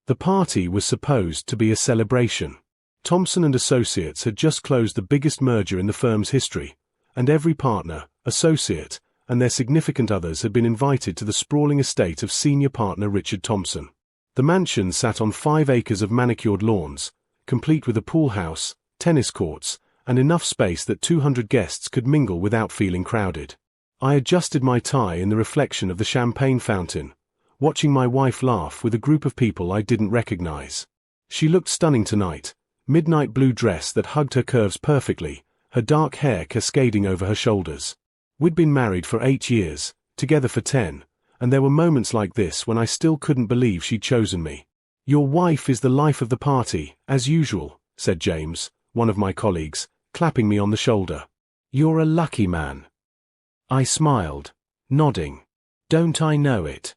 The party was supposed to be a celebration. Thompson and Associates had just closed the biggest merger in the firm's history, and every partner, associate, and their significant others had been invited to the sprawling estate of senior partner Richard Thompson. The mansion sat on 5 acres of manicured lawns, complete with a pool house, tennis courts, and enough space that 200 guests could mingle without feeling crowded. I adjusted my tie in the reflection of the champagne fountain, watching my wife laugh with a group of people I didn't recognize. She looked stunning tonight, midnight blue dress that hugged her curves perfectly, her dark hair cascading over her shoulders. We'd been married for 8 years, together for 10, and there were moments like this when I still couldn't believe she'd chosen me. "Your wife is the life of the party, as usual," said James, one of my colleagues, clapping me on the shoulder. "You're a lucky man." I smiled, nodding. "Don't I know it?"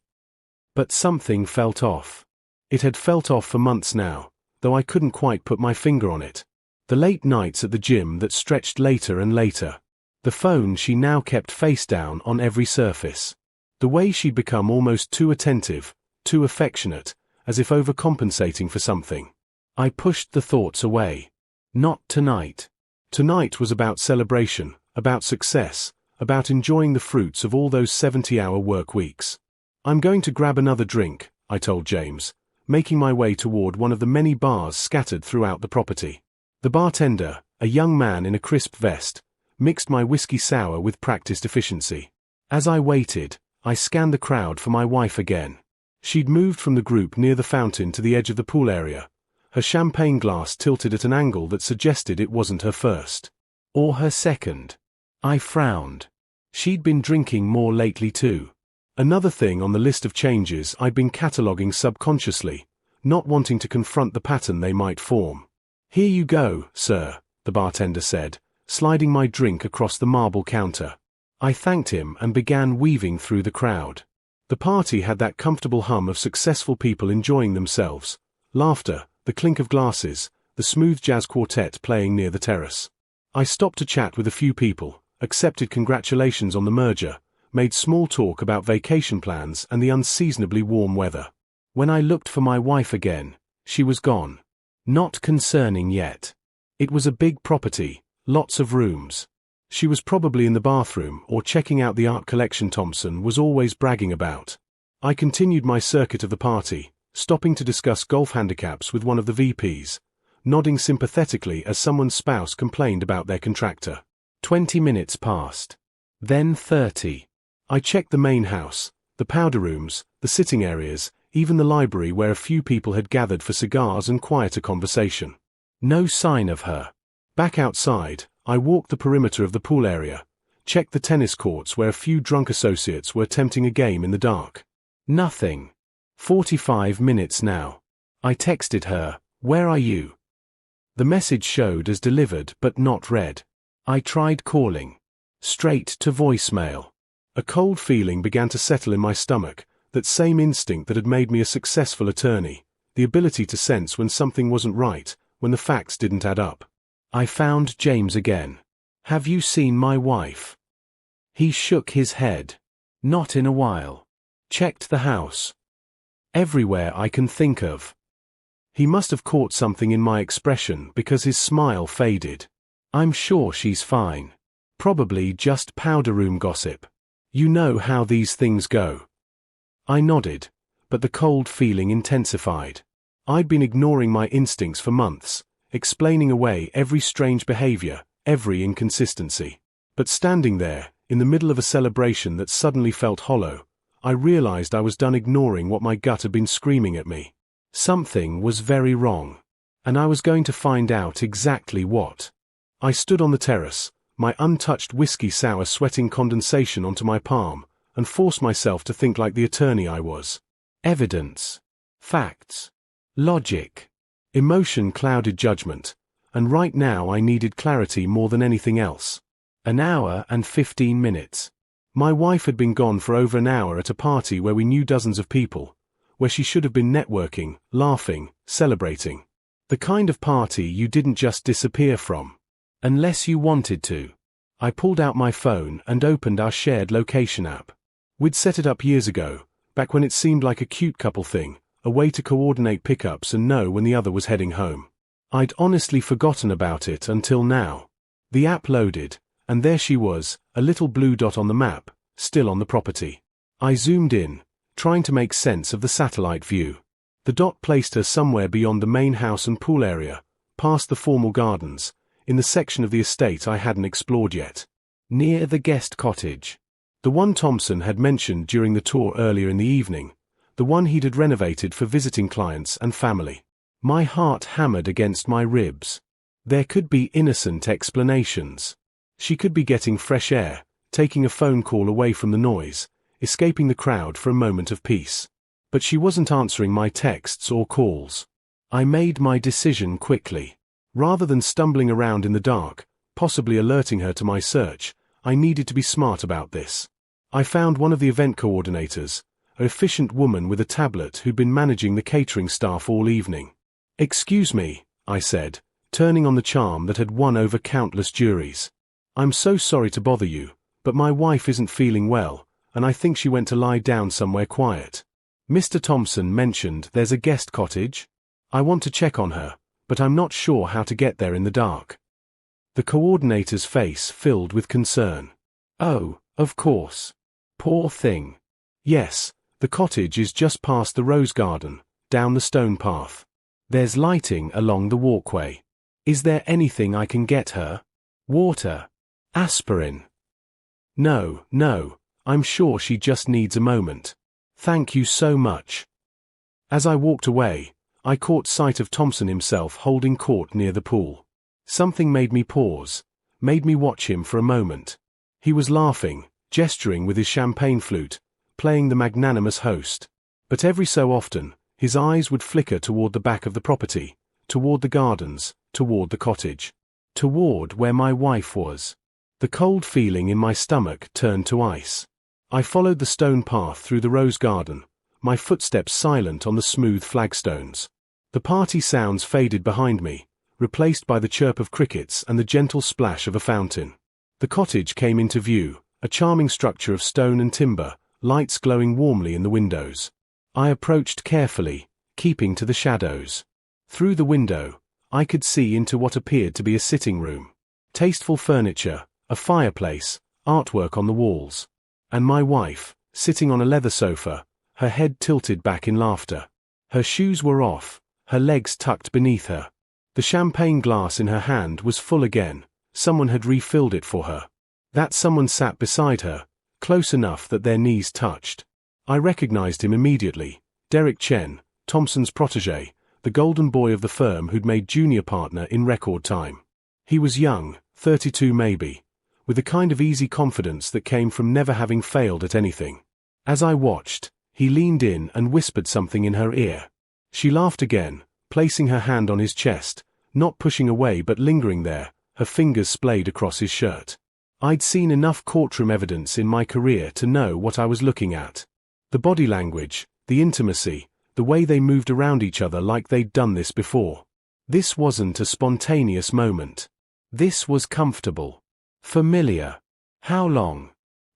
But something felt off. It had felt off for months now, though I couldn't quite put my finger on it. The late nights at the gym that stretched later and later. The phone she now kept face down on every surface. The way she'd become almost too attentive, too affectionate, as if overcompensating for something. I pushed the thoughts away. Not tonight. Tonight was about celebration, about success, about enjoying the fruits of all those 70-hour work weeks. "I'm going to grab another drink," I told James, making my way toward one of the many bars scattered throughout the property. The bartender, a young man in a crisp vest, mixed my whiskey sour with practiced efficiency. As I waited, I scanned the crowd for my wife again. She'd moved from the group near the fountain to the edge of the pool area, her champagne glass tilted at an angle that suggested it wasn't her first. Or her second. I frowned. She'd been drinking more lately too. Another thing on the list of changes I'd been cataloguing subconsciously, not wanting to confront the pattern they might form. "Here you go, sir," the bartender said, sliding my drink across the marble counter. I thanked him and began weaving through the crowd. The party had that comfortable hum of successful people enjoying themselves, laughter, the clink of glasses, the smooth jazz quartet playing near the terrace. I stopped to chat with a few people, accepted congratulations on the merger, made small talk about vacation plans and the unseasonably warm weather. When I looked for my wife again, she was gone. Not concerning yet. It was a big property, lots of rooms. She was probably in the bathroom or checking out the art collection Thompson was always bragging about. I continued my circuit of the party, stopping to discuss golf handicaps with one of the VPs, nodding sympathetically as someone's spouse complained about their contractor. 20 minutes passed. Then 30. I checked the main house, the powder rooms, the sitting areas, even the library where a few people had gathered for cigars and quieter conversation. No sign of her. Back outside, I walked the perimeter of the pool area, checked the tennis courts where a few drunk associates were attempting a game in the dark. Nothing. 45 minutes now. I texted her, "Where are you?" The message showed as delivered but not read. I tried calling. Straight to voicemail. A cold feeling began to settle in my stomach, that same instinct that had made me a successful attorney, the ability to sense when something wasn't right, when the facts didn't add up. I found James again. "Have you seen my wife?" He shook his head. "Not in a while. Checked the house. Everywhere I can think of." He must have caught something in my expression because his smile faded. "I'm sure she's fine. Probably just powder room gossip. You know how these things go." I nodded, but the cold feeling intensified. I'd been ignoring my instincts for months, explaining away every strange behavior, every inconsistency. But standing there, in the middle of a celebration that suddenly felt hollow, I realized I was done ignoring what my gut had been screaming at me. Something was very wrong, and I was going to find out exactly what. I stood on the terrace, my untouched whiskey sour sweating condensation onto my palm, and forced myself to think like the attorney I was. Evidence. Facts. Logic. Emotion clouded judgment, and right now I needed clarity more than anything else. An hour and 15 minutes. My wife had been gone for over an hour at a party where we knew dozens of people, where she should have been networking, laughing, celebrating. The kind of party you didn't just disappear from. Unless you wanted to. I pulled out my phone and opened our shared location app. We'd set it up years ago, back when it seemed like a cute couple thing, a way to coordinate pickups and know when the other was heading home. I'd honestly forgotten about it until now. The app loaded, and there she was, a little blue dot on the map, still on the property. I zoomed in, trying to make sense of the satellite view. The dot placed her somewhere beyond the main house and pool area, past the formal gardens, in the section of the estate I hadn't explored yet. Near the guest cottage. The one Thompson had mentioned during the tour earlier in the evening, the one he'd renovated for visiting clients and family. My heart hammered against my ribs. There could be innocent explanations. She could be getting fresh air, taking a phone call away from the noise, escaping the crowd for a moment of peace. But she wasn't answering my texts or calls. I made my decision quickly. Rather than stumbling around in the dark, possibly alerting her to my search, I needed to be smart about this. I found one of the event coordinators, an efficient woman with a tablet who'd been managing the catering staff all evening. "Excuse me," I said, turning on the charm that had won over countless juries. "I'm so sorry to bother you, but my wife isn't feeling well, and I think she went to lie down somewhere quiet. Mr. Thompson mentioned there's a guest cottage. I want to check on her, but I'm not sure how to get there in the dark." The coordinator's face filled with concern. "Oh, of course. Poor thing. Yes, the cottage is just past the rose garden, down the stone path. There's lighting along the walkway. Is there anything I can get her? Water? Aspirin?" No, I'm sure she just needs a moment. Thank you so much." As I walked away, I caught sight of Thompson himself holding court near the pool. Something made me pause, made me watch him for a moment. He was laughing, gesturing with his champagne flute, playing the magnanimous host. But every so often, his eyes would flicker toward the back of the property, toward the gardens, toward the cottage, toward where my wife was. The cold feeling in my stomach turned to ice. I followed the stone path through the rose garden, my footsteps silent on the smooth flagstones. The party sounds faded behind me, replaced by the chirp of crickets and the gentle splash of a fountain. The cottage came into view, a charming structure of stone and timber, lights glowing warmly in the windows. I approached carefully, keeping to the shadows. Through the window, I could see into what appeared to be a sitting room. Tasteful furniture, a fireplace, artwork on the walls. And my wife, sitting on a leather sofa, her head tilted back in laughter. Her shoes were off, her legs tucked beneath her. The champagne glass in her hand was full again. Someone had refilled it for her. That someone sat beside her, close enough that their knees touched. I recognized him immediately. Derek Chen, Thompson's protégé, the golden boy of the firm who'd made junior partner in record time. He was young, 32 maybe, with the kind of easy confidence that came from never having failed at anything. As I watched, he leaned in and whispered something in her ear. She laughed again, placing her hand on his chest, not pushing away but lingering there, her fingers splayed across his shirt. I'd seen enough courtroom evidence in my career to know what I was looking at. The body language, the intimacy, the way they moved around each other like they'd done this before. This wasn't a spontaneous moment. This was comfortable. Familiar. How long?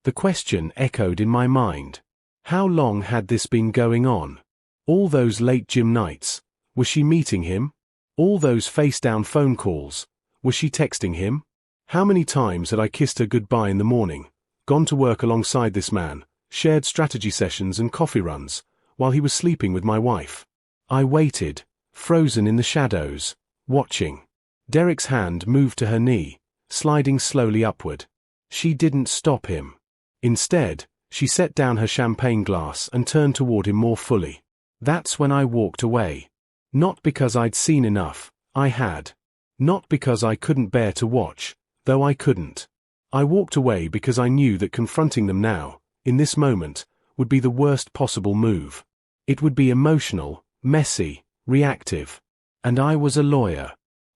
The question echoed in my mind. How long had this been going on? All those late gym nights. Was she meeting him? All those face-down phone calls. Was she texting him? How many times had I kissed her goodbye in the morning, gone to work alongside this man, shared strategy sessions and coffee runs, while he was sleeping with my wife? I waited, frozen in the shadows, watching. Derek's hand moved to her knee, sliding slowly upward. She didn't stop him. Instead, she set down her champagne glass and turned toward him more fully. That's when I walked away. Not because I'd seen enough, I had. Not because I couldn't bear to watch, though I couldn't. I walked away because I knew that confronting them now, in this moment, would be the worst possible move. It would be emotional, messy, reactive. And I was a lawyer.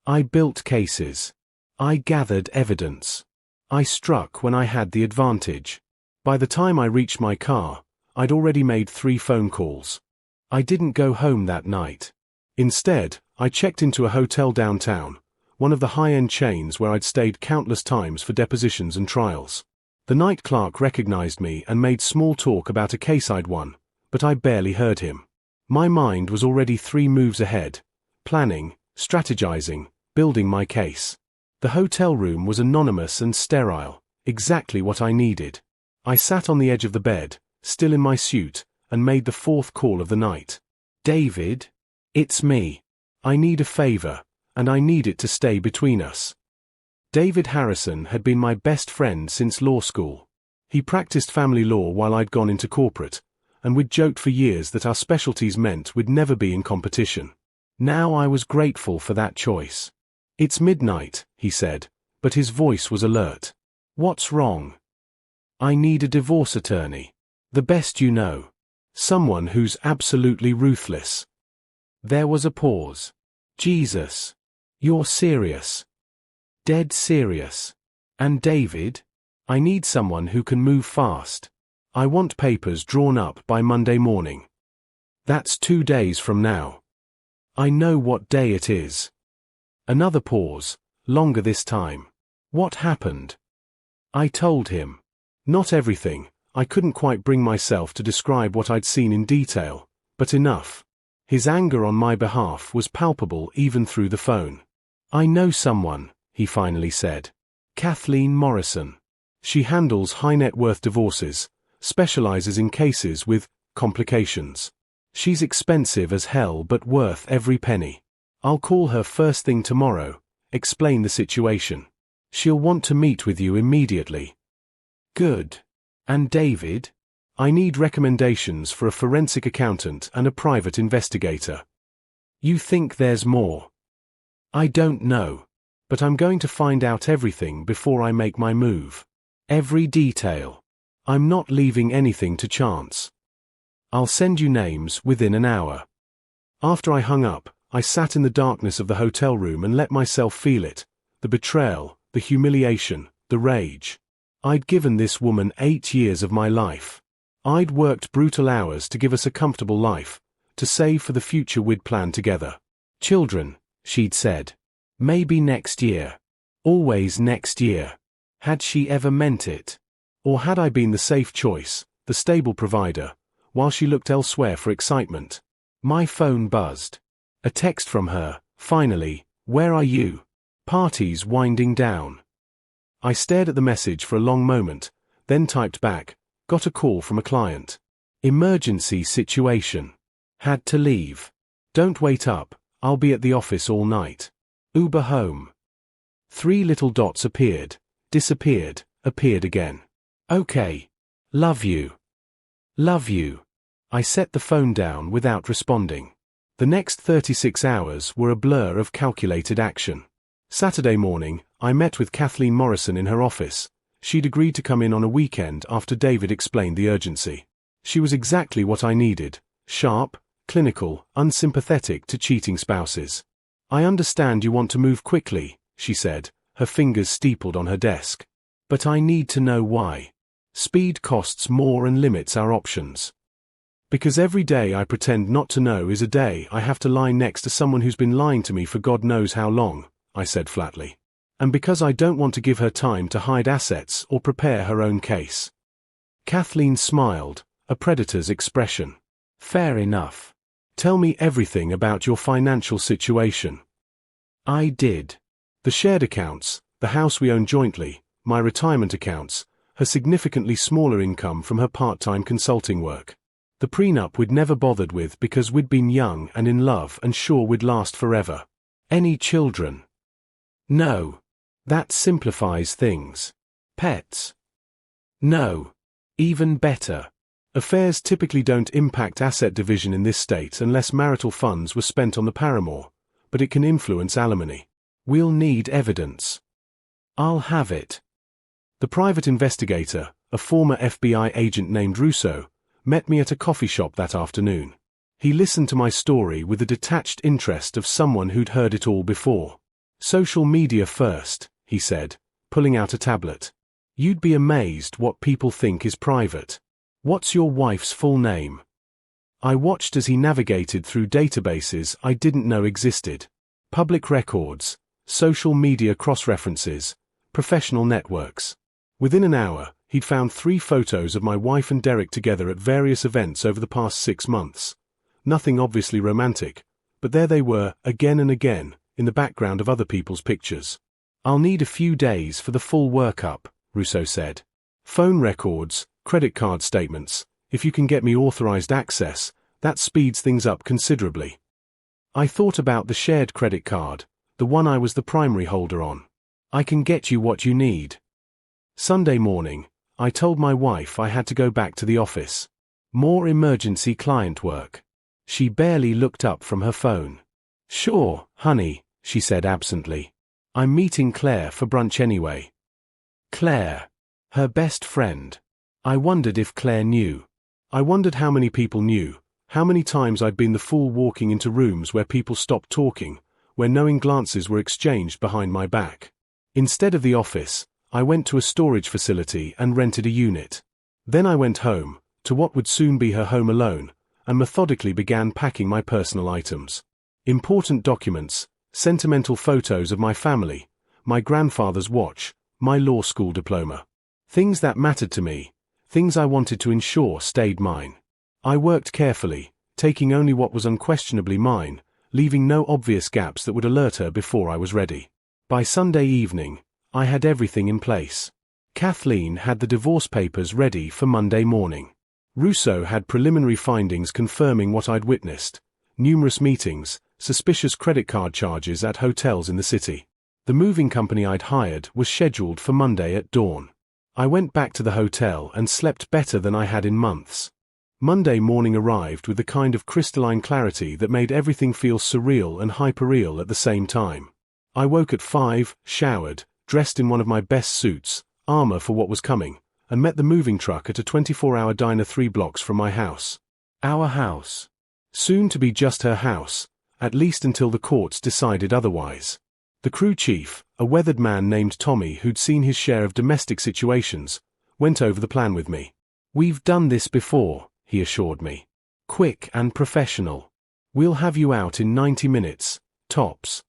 I built cases. I gathered evidence. I struck when I had the advantage. By the time I reached my car, I'd already made 3 phone calls. I didn't go home that night. Instead, I checked into a hotel downtown, one of the high-end chains where I'd stayed countless times for depositions and trials. The night clerk recognized me and made small talk about a case I'd won, but I barely heard him. My mind was already 3 moves ahead, planning, strategizing, building my case. The hotel room was anonymous and sterile, exactly what I needed. I sat on the edge of the bed, still in my suit, and made the 4th call of the night. David? It's me. I need a favor, and I need it to stay between us. David Harrison had been my best friend since law school. He practiced family law while I'd gone into corporate, and we'd joked for years that our specialties meant we'd never be in competition. Now I was grateful for that choice. It's midnight, he said, but his voice was alert. What's wrong? I need a divorce attorney. The best you know. Someone who's absolutely ruthless. There was a pause. Jesus. You're serious. Dead serious. And David? I need someone who can move fast. I want papers drawn up by Monday morning. That's 2 days from now. I know what day it is. Another pause, longer this time. What happened? I told him. Not everything, I couldn't quite bring myself to describe what I'd seen in detail, but enough. His anger on my behalf was palpable even through the phone. I know someone, he finally said. Kathleen Morrison. She handles high net worth divorces, specializes in cases with complications. She's expensive as hell but worth every penny. I'll call her first thing tomorrow, explain the situation. She'll want to meet with you immediately. Good. And David? I need recommendations for a forensic accountant and a private investigator. You think there's more? I don't know. But I'm going to find out everything before I make my move. Every detail. I'm not leaving anything to chance. I'll send you names within an hour. After I hung up, I sat in the darkness of the hotel room and let myself feel it. The betrayal, the humiliation, the rage. I'd given this woman 8 years of my life. I'd worked brutal hours to give us a comfortable life, to save for the future we'd planned together. Children, she'd said. Maybe next year. Always next year. Had she ever meant it? Or had I been the safe choice, the stable provider, while she looked elsewhere for excitement? My phone buzzed. A text from her, finally, "Where are you? Party's winding down." I stared at the message for a long moment, then typed back, "Got a call from a client. Emergency situation. Had to leave. Don't wait up, I'll be at the office all night. Uber home." 3 little dots appeared, disappeared, appeared again. Okay. Love you. Love you. I set the phone down without responding. The next 36 hours were a blur of calculated action. Saturday morning, I met with Kathleen Morrison in her office. She'd agreed to come in on a weekend after David explained the urgency. She was exactly what I needed. Sharp, clinical, unsympathetic to cheating spouses. "I understand you want to move quickly," she said, her fingers steepled on her desk. "But I need to know why. Speed costs more and limits our options. Because every day I pretend not to know is a day I have to lie next to someone who's been lying to me for God knows how long," I said flatly. "And because I don't want to give her time to hide assets or prepare her own case." Kathleen smiled, a predator's expression. "Fair enough. Tell me everything about your financial situation." I did. The shared accounts, the house we own jointly, my retirement accounts, her significantly smaller income from her part-time consulting work. The prenup we'd never bothered with because we'd been young and in love and sure we'd last forever. Any children? No. That simplifies things. Pets? No. Even better. Affairs typically don't impact asset division in this state unless marital funds were spent on the paramour, but it can influence alimony. We'll need evidence. I'll have it. The private investigator, a former FBI agent named Russo, met me at a coffee shop that afternoon. He listened to my story with the detached interest of someone who'd heard it all before. "Social media first," he said, pulling out a tablet. "You'd be amazed what people think is private. What's your wife's full name?" I watched as he navigated through databases I didn't know existed. Public records, social media cross-references, professional networks. Within an hour, he'd found 3 photos of my wife and Derek together at various events over the past 6 months. Nothing obviously romantic, but there they were, again and again, in the background of other people's pictures. "I'll need a few days for the full workup," Rousseau said. "Phone records, credit card statements, if you can get me authorized access, that speeds things up considerably." I thought about the shared credit card, the one I was the primary holder on. "I can get you what you need." Sunday morning, I told my wife I had to go back to the office. More emergency client work. She barely looked up from her phone. "Sure, honey," she said absently. "I'm meeting Claire for brunch anyway." Claire. Her best friend. I wondered if Claire knew. I wondered how many people knew, how many times I'd been the fool walking into rooms where people stopped talking, where knowing glances were exchanged behind my back. Instead of the office, I went to a storage facility and rented a unit. Then I went home, to what would soon be her home alone, and methodically began packing my personal items. Important documents, sentimental photos of my family, my grandfather's watch, my law school diploma. Things that mattered to me, things I wanted to ensure stayed mine. I worked carefully, taking only what was unquestionably mine, leaving no obvious gaps that would alert her before I was ready. By Sunday evening, I had everything in place. Kathleen had the divorce papers ready for Monday morning. Rousseau had preliminary findings confirming what I'd witnessed: numerous meetings, suspicious credit card charges at hotels in the city. The moving company I'd hired was scheduled for Monday at dawn. I went back to the hotel and slept better than I had in months. Monday morning arrived with the kind of crystalline clarity that made everything feel surreal and hyperreal at the same time. I woke at 5, showered, dressed in one of my best suits, armor for what was coming, and met the moving truck at a 24-hour diner 3 blocks from my house. Our house. Soon to be just her house, at least until the courts decided otherwise. The crew chief, a weathered man named Tommy who'd seen his share of domestic situations, went over the plan with me. "We've done this before," he assured me. "Quick and professional. We'll have you out in 90 minutes, tops."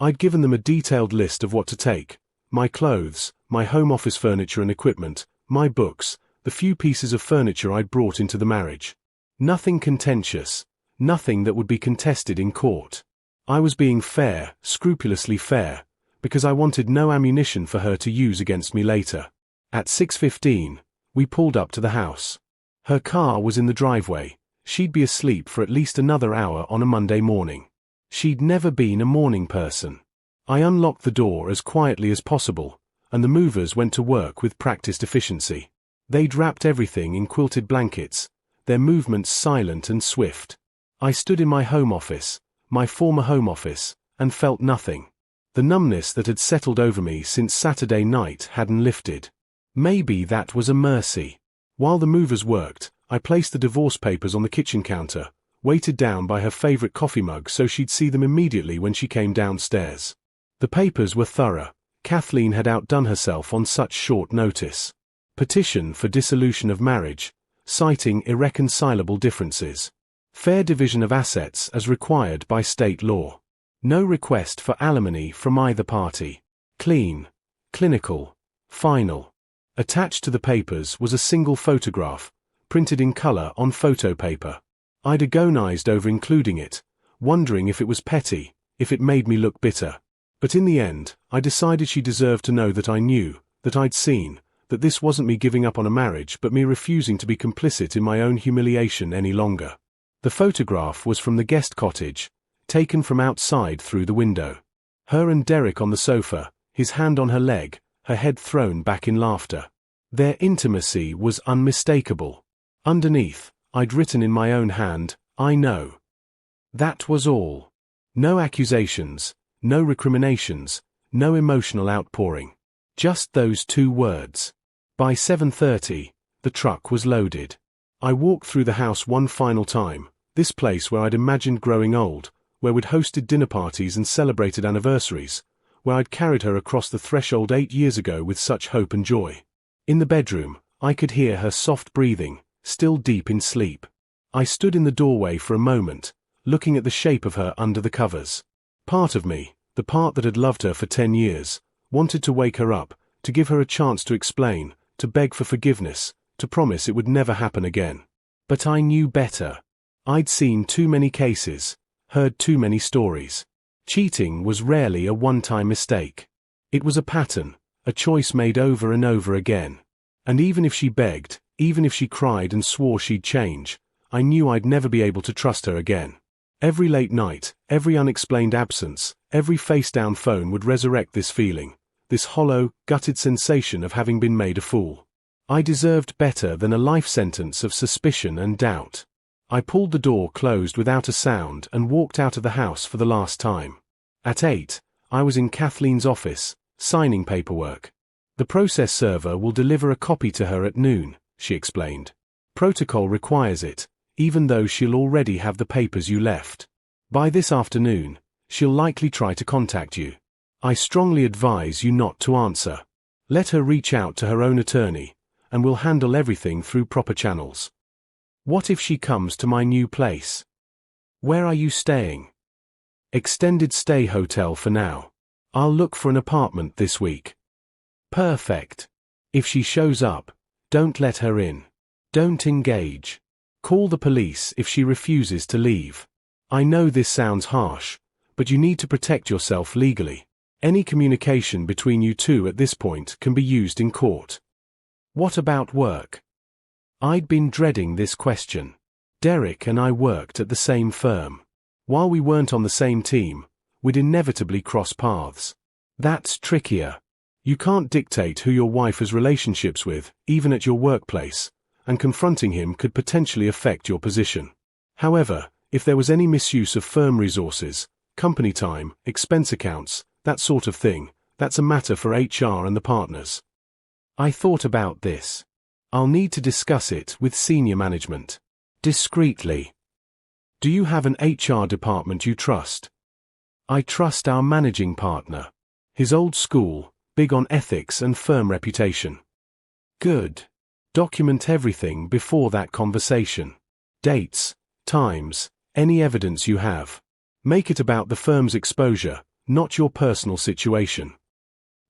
I'd given them a detailed list of what to take: my clothes, my home office furniture and equipment, my books, the few pieces of furniture I'd brought into the marriage. Nothing contentious, nothing that would be contested in court. I was being fair, scrupulously fair, because I wanted no ammunition for her to use against me later. At 6:15, we pulled up to the house. Her car was in the driveway. She'd be asleep for at least another hour on a Monday morning. She'd never been a morning person. I unlocked the door as quietly as possible, and the movers went to work with practiced efficiency. They'd wrapped everything in quilted blankets, their movements silent and swift. I stood in my home office, my former home office, and felt nothing. The numbness that had settled over me since Saturday night hadn't lifted. Maybe that was a mercy. While the movers worked, I placed the divorce papers on the kitchen counter, weighted down by her favorite coffee mug so she'd see them immediately when she came downstairs. The papers were thorough. Kathleen had outdone herself on such short notice. Petition for dissolution of marriage, citing irreconcilable differences. Fair division of assets as required by state law. No request for alimony from either party. Clean, clinical, final. Attached to the papers was a single photograph, printed in color on photo paper. I'd agonized over including it, wondering if it was petty, if it made me look bitter. But in the end, I decided she deserved to know that I knew, that I'd seen, that this wasn't me giving up on a marriage but me refusing to be complicit in my own humiliation any longer. The photograph was from the guest cottage, taken from outside through the window. Her and Derek on the sofa, his hand on her leg, her head thrown back in laughter. Their intimacy was unmistakable. Underneath, I'd written in my own hand, "I know." That was all. No accusations, no recriminations, no emotional outpouring. Just those 2 words. By 7:30, the truck was loaded. I walked through the house one final time, this place where I'd imagined growing old, where we'd hosted dinner parties and celebrated anniversaries, where I'd carried her across the threshold 8 years ago with such hope and joy. In the bedroom, I could hear her soft breathing, still deep in sleep. I stood in the doorway for a moment, looking at the shape of her under the covers. Part of me, the part that had loved her for 10 years, wanted to wake her up, to give her a chance to explain, to beg for forgiveness, to promise it would never happen again. But I knew better. I'd seen too many cases, heard too many stories. Cheating was rarely a one-time mistake. It was a pattern, a choice made over and over again. And even if she begged, even if she cried and swore she'd change, I knew I'd never be able to trust her again. Every late night, every unexplained absence, every face-down phone would resurrect this feeling, this hollow, gutted sensation of having been made a fool. I deserved better than a life sentence of suspicion and doubt. I pulled the door closed without a sound and walked out of the house for the last time. At 8, I was in Kathleen's office, signing paperwork. The process server will deliver a copy to her at noon, she explained. Protocol requires it, even though she'll already have the papers you left. By this afternoon, she'll likely try to contact you. I strongly advise you not to answer. Let her reach out to her own attorney, and we'll handle everything through proper channels. What if she comes to my new place? Where are you staying? Extended stay hotel for now. I'll look for an apartment this week. Perfect. If she shows up, don't let her in. Don't engage. Call the police if she refuses to leave. I know this sounds harsh, but you need to protect yourself legally. Any communication between you two at this point can be used in court. What about work? I'd been dreading this question. Derek and I worked at the same firm. While we weren't on the same team, we'd inevitably cross paths. That's trickier. You can't dictate who your wife has relationships with, even at your workplace, and confronting him could potentially affect your position. However, if there was any misuse of firm resources, company time, expense accounts, that sort of thing, that's a matter for HR and the partners. I thought about this. I'll need to discuss it with senior management. Discreetly. Do you have an HR department you trust? I trust our managing partner. He's old school, big on ethics and firm reputation. Good. Document everything before that conversation. Dates, times, any evidence you have. Make it about the firm's exposure, not your personal situation.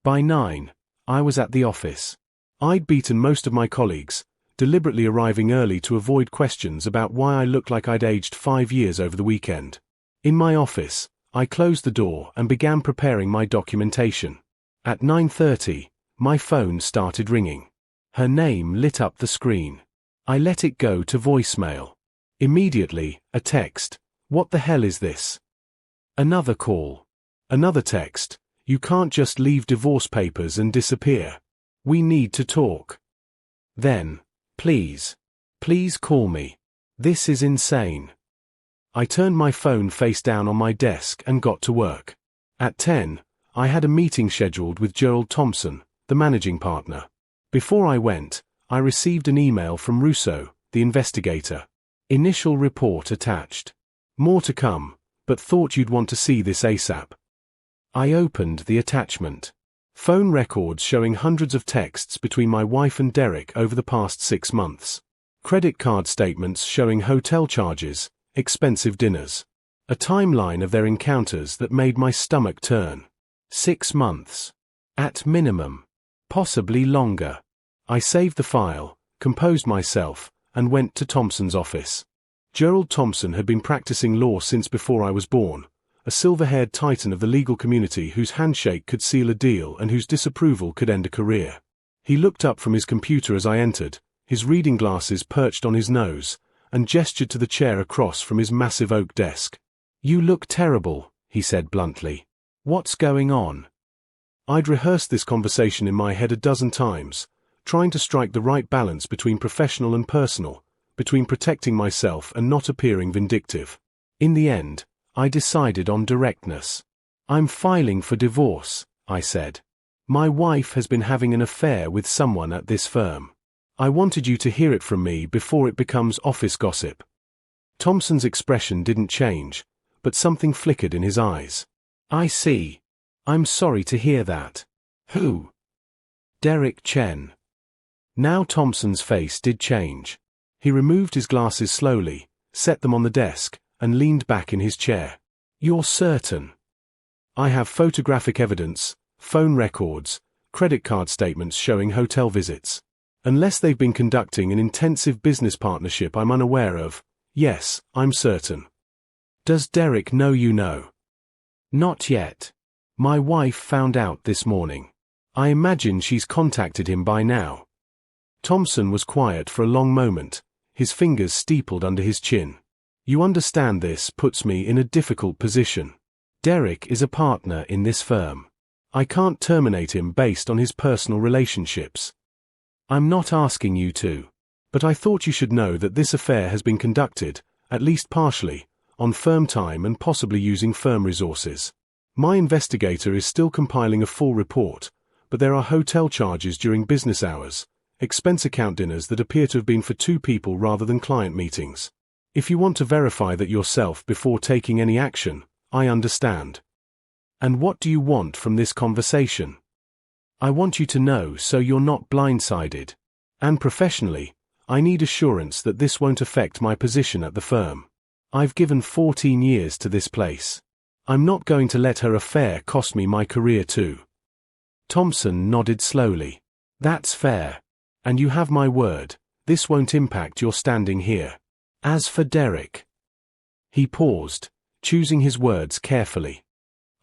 By 9, I was at the office. I'd beaten most of my colleagues, deliberately arriving early to avoid questions about why I looked like I'd aged 5 years over the weekend. In my office, I closed the door and began preparing my documentation. At 9:30, my phone started ringing. Her name lit up the screen. I let it go to voicemail. Immediately, a text. What the hell is this? Another call. Another text. You can't just leave divorce papers and disappear. We need to talk. Then, please call me. This is insane. I turned my phone face down on my desk and got to work. At 10, I had a meeting scheduled with Gerald Thompson, the managing partner. Before I went, I received an email from Russo, the investigator. Initial report attached. More to come, but thought you'd want to see this ASAP. I opened the attachment. Phone records showing hundreds of texts between my wife and Derek over the past 6 months. Credit card statements showing hotel charges, expensive dinners. A timeline of their encounters that made my stomach turn. 6 months. At minimum. Possibly longer. I saved the file, composed myself, and went to Thompson's office. Gerald Thompson had been practicing law since before I was born, a silver-haired titan of the legal community whose handshake could seal a deal and whose disapproval could end a career. He looked up from his computer as I entered, his reading glasses perched on his nose, and gestured to the chair across from his massive oak desk. "You look terrible," he said bluntly. "What's going on?" I'd rehearsed this conversation in my head a dozen times, trying to strike the right balance between professional and personal, between protecting myself and not appearing vindictive. In the end, I decided on directness. "I'm filing for divorce," I said. "My wife has been having an affair with someone at this firm. I wanted you to hear it from me before it becomes office gossip." Thompson's expression didn't change, but something flickered in his eyes. "I see. I'm sorry to hear that. Who?" "Derek Chen." Now Thompson's face did change. He removed his glasses slowly, set them on the desk, and leaned back in his chair. "You're certain?" "I have photographic evidence, phone records, credit card statements showing hotel visits. Unless they've been conducting an intensive business partnership I'm unaware of, Yes, I'm certain. Does Derek know you know? Not yet. My wife found out this morning. I imagine she's contacted him by now. Thompson was quiet for a long moment, his fingers steepled under his chin. You understand this puts me in a difficult position. Derek is a partner in this firm. I can't terminate him based on his personal relationships. I'm not asking you to. But I thought you should know that this affair has been conducted, at least partially, on firm time and possibly using firm resources. My investigator is still compiling a full report, but there are hotel charges during business hours, expense account dinners that appear to have been for 2 people rather than client meetings. If you want to verify that yourself before taking any action, I understand. And what do you want from this conversation? I want you to know so you're not blindsided. And professionally, I need assurance that this won't affect my position at the firm. I've given 14 years to this place. I'm not going to let her affair cost me my career too. Thompson nodded slowly. That's fair. And you have my word, this won't impact your standing here. As for Derek. He paused, choosing his words carefully.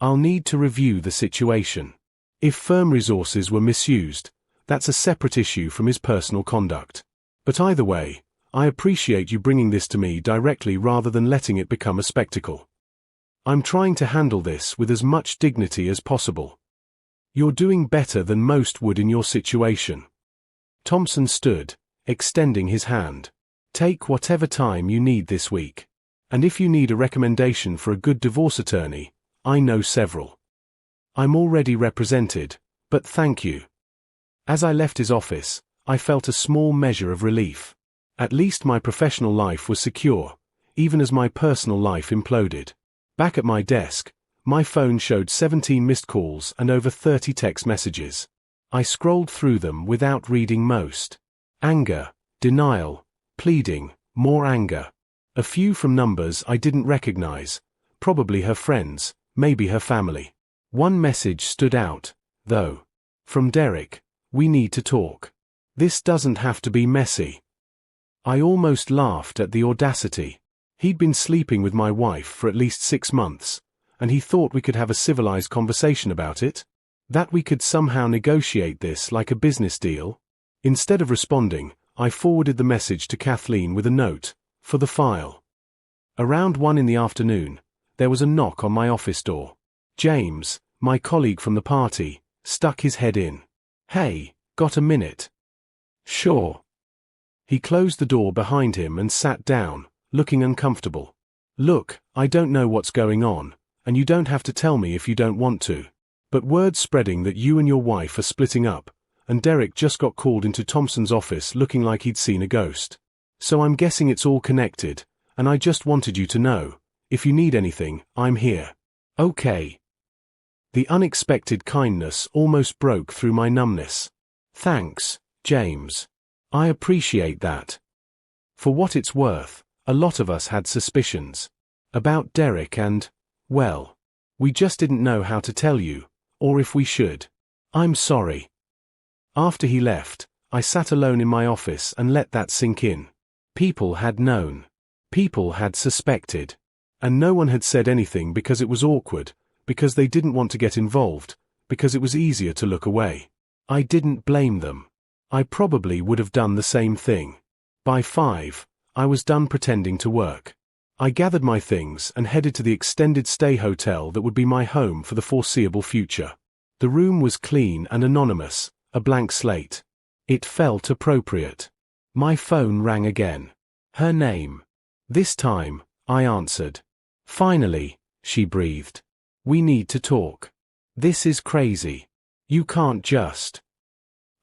I'll need to review the situation. If firm resources were misused, that's a separate issue from his personal conduct. But either way, I appreciate you bringing this to me directly rather than letting it become a spectacle. I'm trying to handle this with as much dignity as possible. You're doing better than most would in your situation. Thompson stood, extending his hand. Take whatever time you need this week. And if you need a recommendation for a good divorce attorney, I know several. I'm already represented, but thank you. As I left his office, I felt a small measure of relief. At least my professional life was secure, even as my personal life imploded. Back at my desk, my phone showed 17 missed calls and over 30 text messages. I scrolled through them without reading most. Anger, denial, pleading, more anger. A few from numbers I didn't recognize, probably her friends, maybe her family. One message stood out, though. From Derek, we need to talk. This doesn't have to be messy. I almost laughed at the audacity. He'd been sleeping with my wife for at least 6 months, and he thought we could have a civilized conversation about it? That we could somehow negotiate this like a business deal? Instead of responding, I forwarded the message to Kathleen with a note, for the file. Around 1 in the afternoon, there was a knock on my office door. James, my colleague from the party, stuck his head in. Hey, got a minute? Sure. He closed the door behind him and sat down, looking uncomfortable. Look, I don't know what's going on, and you don't have to tell me if you don't want to. But word's spreading that you and your wife are splitting up, and Derek just got called into Thompson's office looking like he'd seen a ghost. So I'm guessing it's all connected, and I just wanted you to know, if you need anything, I'm here. Okay. The unexpected kindness almost broke through my numbness. Thanks, James. I appreciate that. For what it's worth, a lot of us had suspicions. About Derek and, well, we just didn't know how to tell you, or if we should. I'm sorry. After he left, I sat alone in my office and let that sink in. People had known. People had suspected. And no one had said anything because it was awkward, because they didn't want to get involved, because it was easier to look away. I didn't blame them. I probably would have done the same thing. By 5, I was done pretending to work. I gathered my things and headed to the extended stay hotel that would be my home for the foreseeable future. The room was clean and anonymous, a blank slate. It felt appropriate. My phone rang again. Her name. This time, I answered. Finally, she breathed. We need to talk. This is crazy. You can't just.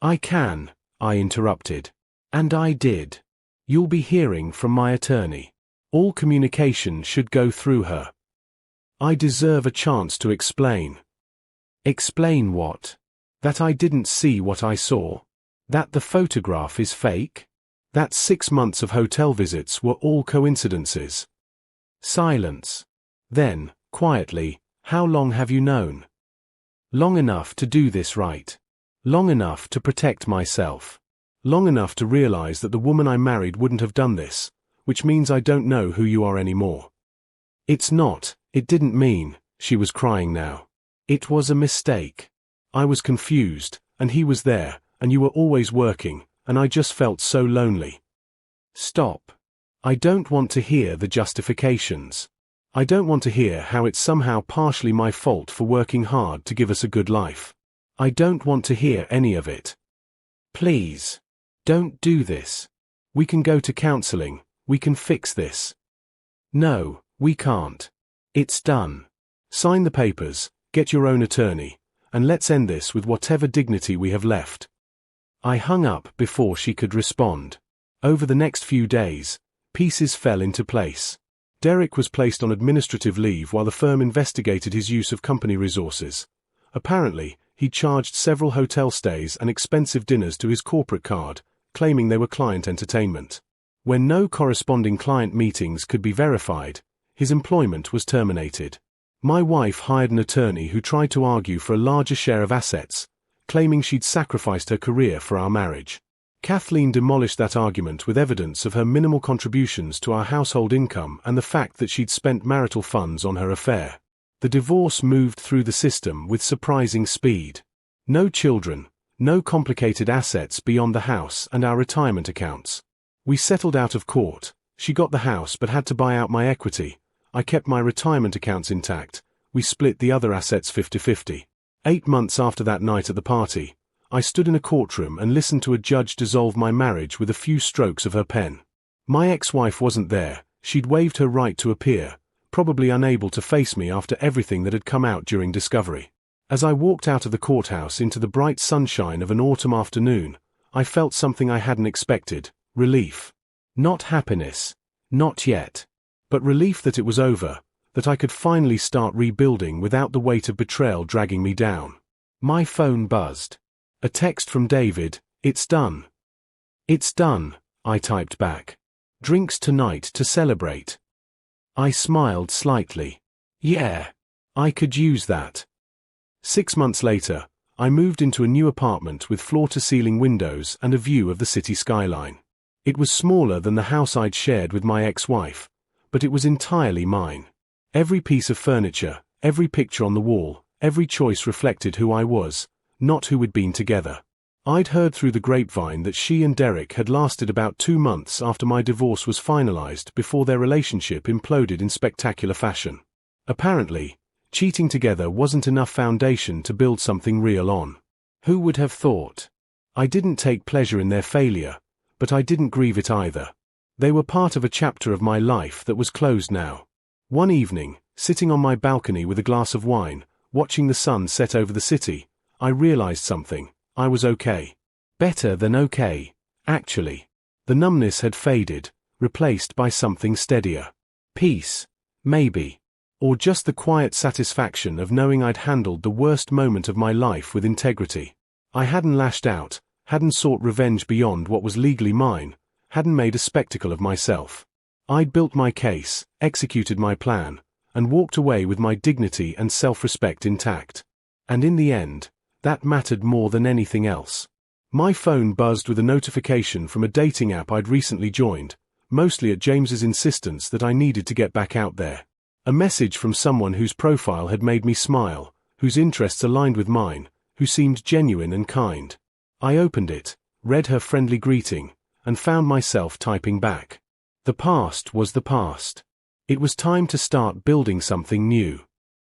I can, I interrupted. And I did. You'll be hearing from my attorney. All communication should go through her. I deserve a chance to explain. Explain what? That I didn't see what I saw? That the photograph is fake? That 6 months of hotel visits were all coincidences? Silence. Then, quietly, how long have you known? Long enough to do this right. Long enough to protect myself. Long enough to realize that the woman I married wouldn't have done this, which means I don't know who you are anymore. It's not, it didn't mean, she was crying now. It was a mistake. I was confused, and he was there, and you were always working, and I just felt so lonely. Stop. I don't want to hear the justifications. I don't want to hear how it's somehow partially my fault for working hard to give us a good life. I don't want to hear any of it. Please. Don't do this. We can go to counseling, we can fix this. No, we can't. It's done. Sign the papers, get your own attorney, and let's end this with whatever dignity we have left. I hung up before she could respond. Over the next few days, pieces fell into place. Derek was placed on administrative leave while the firm investigated his use of company resources. Apparently, he charged several hotel stays and expensive dinners to his corporate card, claiming they were client entertainment. When no corresponding client meetings could be verified, his employment was terminated. My wife hired an attorney who tried to argue for a larger share of assets, claiming she'd sacrificed her career for our marriage. Kathleen demolished that argument with evidence of her minimal contributions to our household income and the fact that she'd spent marital funds on her affair. The divorce moved through the system with surprising speed. No children, no complicated assets beyond the house and our retirement accounts. We settled out of court. She got the house but had to buy out my equity. I kept my retirement accounts intact. We split the other assets 50-50. 8 months after that night at the party, I stood in a courtroom and listened to a judge dissolve my marriage with a few strokes of her pen. My ex-wife wasn't there. She'd waived her right to appear, probably unable to face me after everything that had come out during discovery. As I walked out of the courthouse into the bright sunshine of an autumn afternoon, I felt something I hadn't expected: relief. Not happiness. Not yet. But relief that it was over, that I could finally start rebuilding without the weight of betrayal dragging me down. My phone buzzed. A text from David: "It's done." "It's done," I typed back. "Drinks tonight to celebrate." I smiled slightly. Yeah. I could use that. 6 months later, I moved into a new apartment with floor-to-ceiling windows and a view of the city skyline. It was smaller than the house I'd shared with my ex-wife, but it was entirely mine. Every piece of furniture, every picture on the wall, every choice reflected who I was, not who we'd been together. I'd heard through the grapevine that she and Derek had lasted about 2 months after my divorce was finalized before their relationship imploded in spectacular fashion. Apparently, cheating together wasn't enough foundation to build something real on. Who would have thought? I didn't take pleasure in their failure, but I didn't grieve it either. They were part of a chapter of my life that was closed now. One evening, sitting on my balcony with a glass of wine, watching the sun set over the city, I realized something. I was okay. Better than okay, actually. The numbness had faded, replaced by something steadier. Peace, maybe. Or just the quiet satisfaction of knowing I'd handled the worst moment of my life with integrity. I hadn't lashed out, hadn't sought revenge beyond what was legally mine, hadn't made a spectacle of myself. I'd built my case, executed my plan, and walked away with my dignity and self-respect intact. And in the end, that mattered more than anything else. My phone buzzed with a notification from a dating app I'd recently joined, mostly at James's insistence that I needed to get back out there. A message from someone whose profile had made me smile, whose interests aligned with mine, who seemed genuine and kind. I opened it, read her friendly greeting, and found myself typing back. The past was the past. It was time to start building something new.